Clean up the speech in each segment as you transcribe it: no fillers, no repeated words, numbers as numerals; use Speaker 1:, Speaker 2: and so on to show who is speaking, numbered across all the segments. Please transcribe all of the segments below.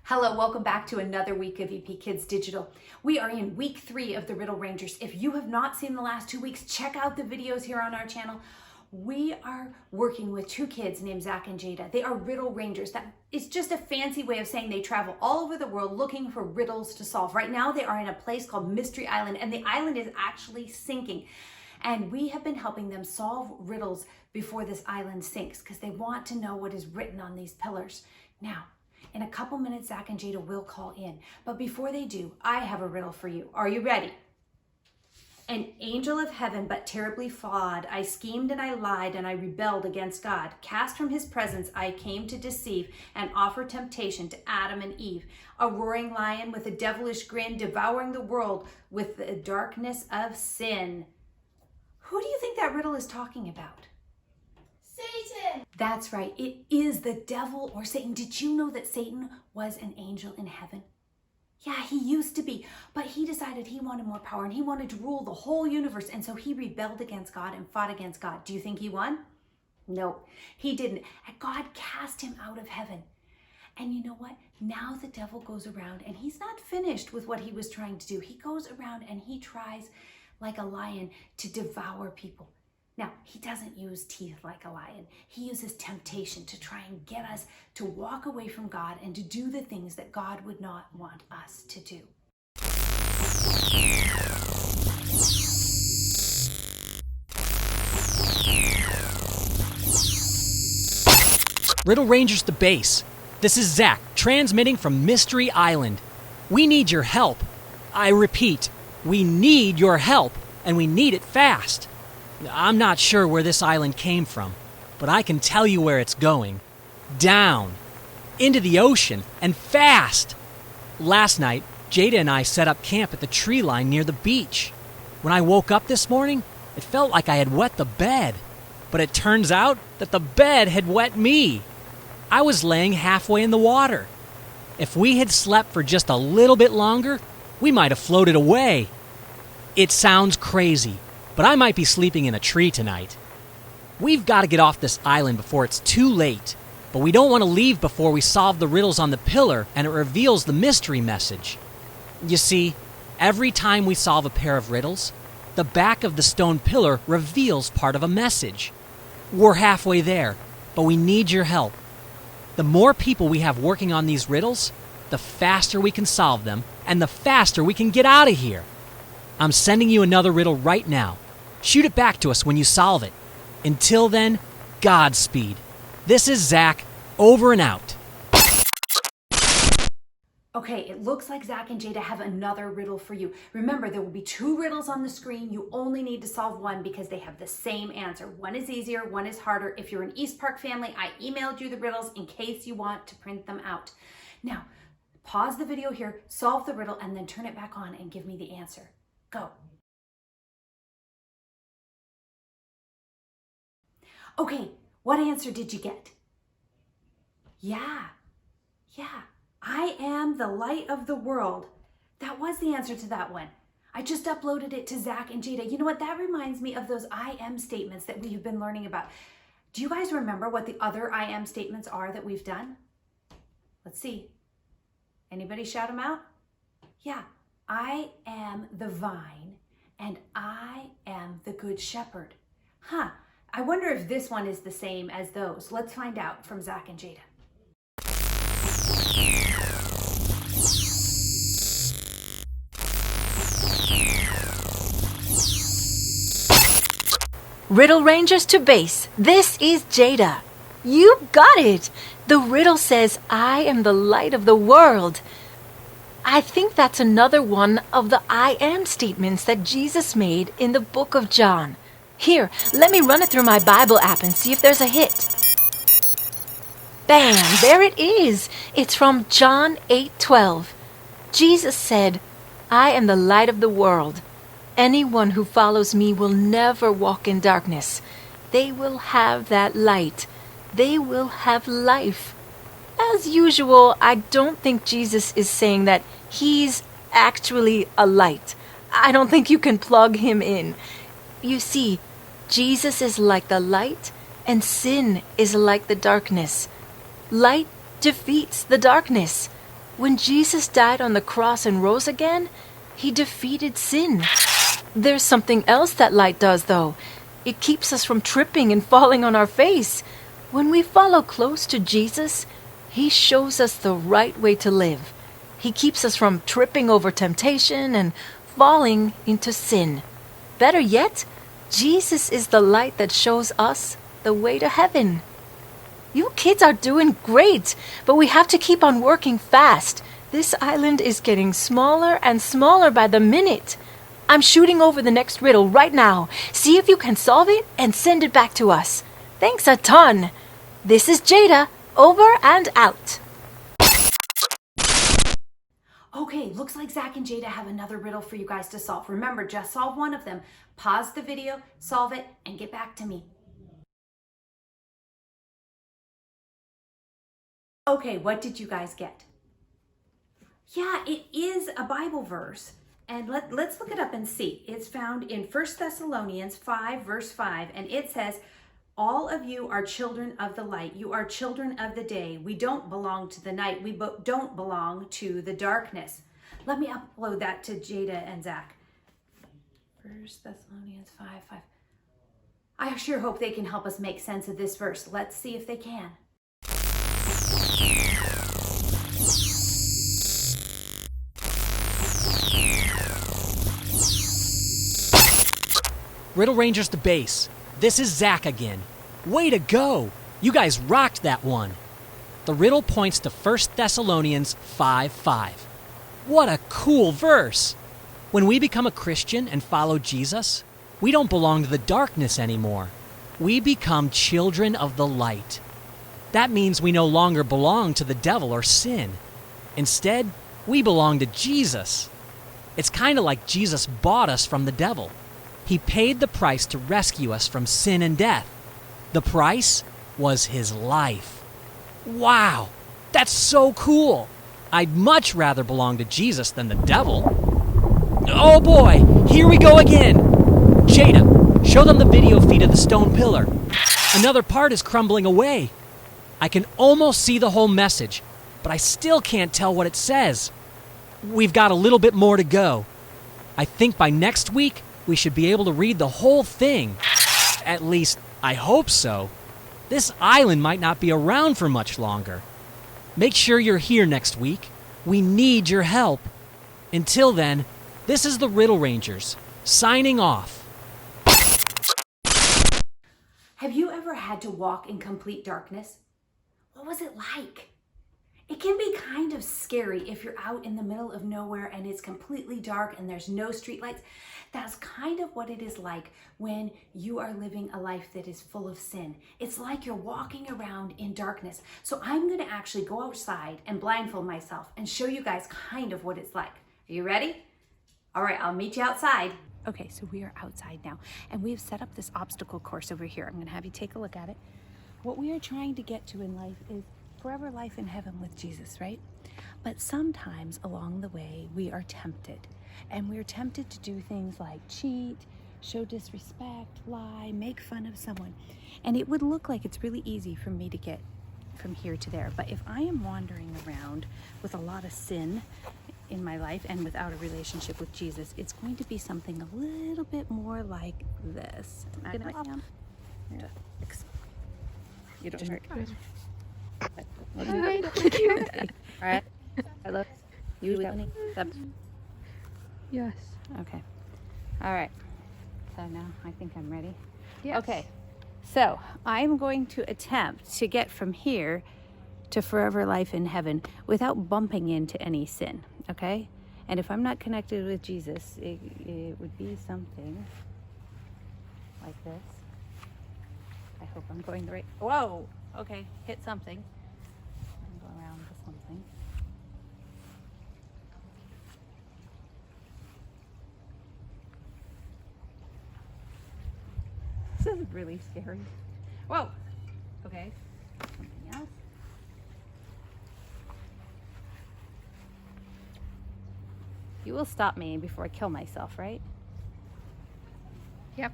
Speaker 1: Hello, welcome back to another week of EP Kids Digital. We are in week 3 of the Riddle Rangers. If you have not seen the last 2 weeks, check out the videos here on our channel. We are working with 2 kids named Zach and Jada. They are Riddle Rangers. That is just a fancy way of saying they travel all over the world looking for riddles to solve. Right now, they are in a place called Mystery Island, and the island is actually sinking. And we have been helping them solve riddles before this island sinks because they want to know what is written on these pillars. Now, in a couple minutes, Zach and Jada will call in. But before they do, I have a riddle for you. Are you ready? An angel of heaven, but terribly flawed. I schemed and I lied and I rebelled against God. Cast from his presence, I came to deceive and offer temptation to Adam and Eve. A roaring lion with a devilish grin, devouring the world with the darkness of sin. Who do you think that riddle is talking about?
Speaker 2: Satan!
Speaker 1: That's right. It is the devil or Satan. Did you know that Satan was an angel in heaven? Yeah, he used to be, but he decided he wanted more power and he wanted to rule the whole universe. And so he rebelled against God and fought against God. Do you think he won? No, he didn't. And God cast him out of heaven. And you know what? Now the devil goes around and he's not finished with what he was trying to do. He goes around and he tries like a lion to devour people. Now, he doesn't use teeth like a lion. He uses temptation to try and get us to walk away from God and to do the things that God would not want us to do.
Speaker 3: Riddle Rangers to base. This is Zach, transmitting from Mystery Island. We need your help. I repeat, we need your help, and we need it fast. I'm not sure where this island came from, but I can tell you where it's going. Down. Into the ocean, and fast. Last night, Jada and I set up camp at the tree line near the beach. When I woke up this morning, it felt like I had wet the bed. But it turns out that the bed had wet me. I was laying halfway in the water. If we had slept for just a little bit longer, we might have floated away. It sounds crazy, but I might be sleeping in a tree tonight. We've got to get off this island before it's too late, but we don't want to leave before we solve the riddles on the pillar and it reveals the mystery message. You see, every time we solve a pair of riddles, the back of the stone pillar reveals part of a message. We're halfway there, but we need your help. The more people we have working on these riddles, the faster we can solve them and the faster we can get out of here. I'm sending you another riddle right now. Shoot it back to us when you solve it. Until then, Godspeed. This is Zach, over and out.
Speaker 1: Okay, it looks like Zach and Jada have another riddle for you. Remember, there will be 2 riddles on the screen. You only need to solve one because they have the same answer. One is easier, one is harder. If you're an East Park family, I emailed you the riddles in case you want to print them out. Now, pause the video here, solve the riddle, and then turn it back on and give me the answer. Go. Okay, what answer did you get? Yeah. I am the light of the world. That was the answer to that one. I just uploaded it to Zach and Jada. You know what? That reminds me of those I am statements that we have been learning about. Do you guys remember what the other I am statements are that we've done? Let's see. Anybody shout them out? Yeah. I am the vine, and I am the good shepherd. I wonder if this one is the same as those. Let's find out from Zach and Jada.
Speaker 2: Riddle Rangers to base. This is Jada. You got it. The riddle says, I am the light of the world. I think that's another one of the I am statements that Jesus made in the book of John. Here, let me run it through my Bible app and see if there's a hit. Bam! There it is. It's from John 8:12. Jesus said, I am the light of the world. Anyone who follows me will never walk in darkness. They will have that light. They will have life. As usual, I don't think Jesus is saying that he's actually a light. I don't think you can plug him in. You see, Jesus is like the light and sin is like the darkness. Light defeats the darkness. When Jesus died on the cross and rose again, he defeated sin. There's something else that light does, though. It keeps us from tripping and falling on our face. When we follow close to Jesus, he shows us the right way to live. He keeps us from tripping over temptation and falling into sin. Better yet, Jesus is the light that shows us the way to heaven. You kids are doing great, but we have to keep on working fast. This island is getting smaller and smaller by the minute. I'm shooting over the next riddle right now. See if you can solve it and send it back to us. Thanks a ton. This is Jada, over and out.
Speaker 1: Okay, looks like Zach and Jada have another riddle for you guys to solve. Remember, just solve one of them. Pause the video, solve it, and get back to me. Okay, what did you guys get? Yeah, it is a Bible verse. And let's look it up and see. It's found in 1 Thessalonians 5, verse 5, and it says, all of you are children of the light. You are children of the day. We don't belong to the night. We don't belong to the darkness. Let me upload that to Jada and Zach. 1 Thessalonians 5, 5. I sure hope they can help us make sense of this verse. Let's see if they can.
Speaker 3: Riddle Rangers to base. This is Zach again. Way to go! You guys rocked that one. The riddle points to 1 Thessalonians 5:5. What a cool verse! When we become a Christian and follow Jesus, we don't belong to the darkness anymore. We become children of the light. That means we no longer belong to the devil or sin. Instead, we belong to Jesus. It's kind of like Jesus bought us from the devil. He paid the price to rescue us from sin and death. The price was his life. Wow, that's so cool. I'd much rather belong to Jesus than the devil. Oh boy, here we go again. Jada, show them the video feed of the stone pillar. Another part is crumbling away. I can almost see the whole message, but I still can't tell what it says. We've got a little bit more to go. I think by next week, we should be able to read the whole thing. At least, I hope so. This island might not be around for much longer. Make sure you're here next week. We need your help. Until then, this is the Riddle Rangers, signing off.
Speaker 1: Have you ever had to walk in complete darkness? What was it like? It can be kind of scary if you're out in the middle of nowhere and it's completely dark and there's no streetlights. That's kind of what it is like when you are living a life that is full of sin. It's like you're walking around in darkness. So I'm going to actually go outside and blindfold myself and show you guys kind of what it's like. Are you ready? All right, I'll meet you outside. Okay, so we are outside now and we've set up this obstacle course over here. I'm going to have you take a look at it. What we are trying to get to in life is forever life in heaven with Jesus, right? But sometimes along the way, we are tempted. And we're tempted to do things like cheat, show disrespect, lie, make fun of someone. And it would look like it's really easy for me to get from here to there. But if I am wandering around with a lot of sin in my life and without a relationship with Jesus, it's going to be something a little bit more like this. You don't hurt. All right. I love you.
Speaker 4: Yes.
Speaker 1: Okay. All right. So now I think I'm ready.
Speaker 4: Yes.
Speaker 1: Okay. So I'm going to attempt to get from here to forever life in heaven without bumping into any sin. Okay. And if I'm not connected with Jesus, it would be something like this. I hope I'm going the right. Whoa. Okay. Hit something. Go around to something. This is really scary. Whoa. Okay. Something else. You will stop me before I kill myself, right?
Speaker 4: Yep.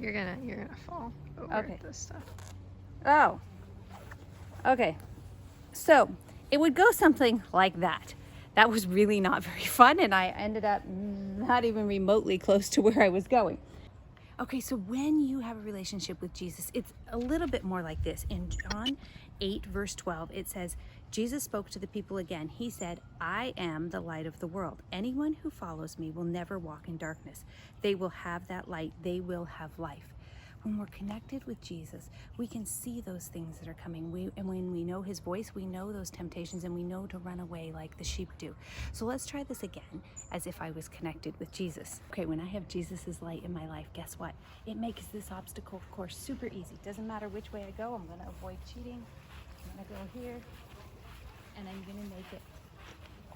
Speaker 4: You're gonna fall over
Speaker 1: Okay.
Speaker 4: this stuff.
Speaker 1: Oh. Okay. So it would go something like that. That was really not very fun, and I ended up not even remotely close to where I was going. Okay, so when you have a relationship with Jesus, it's a little bit more like this. In John 8, verse 12, it says, Jesus spoke to the people again. He said, I am the light of the world. Anyone who follows me will never walk in darkness. They will have that light. They will have life. When we're connected with Jesus, we can see those things that are coming. And when we know his voice, we know those temptations, and we know to run away like the sheep do. So let's try this again as if I was connected with Jesus. Okay, when I have Jesus's light in my life, guess what? It makes this obstacle course super easy. Doesn't matter which way I go, I'm gonna avoid cheating. I'm gonna go here, and I'm gonna make it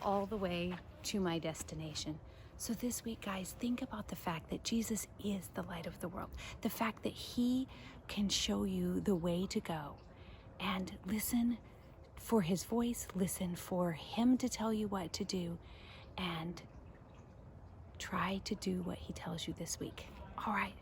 Speaker 1: all the way to my destination. So this week, guys, think about the fact that Jesus is the light of the world. The fact that he can show you the way to go. And listen for his voice, listen for him to tell you what to do, and try to do what he tells you this week. All right.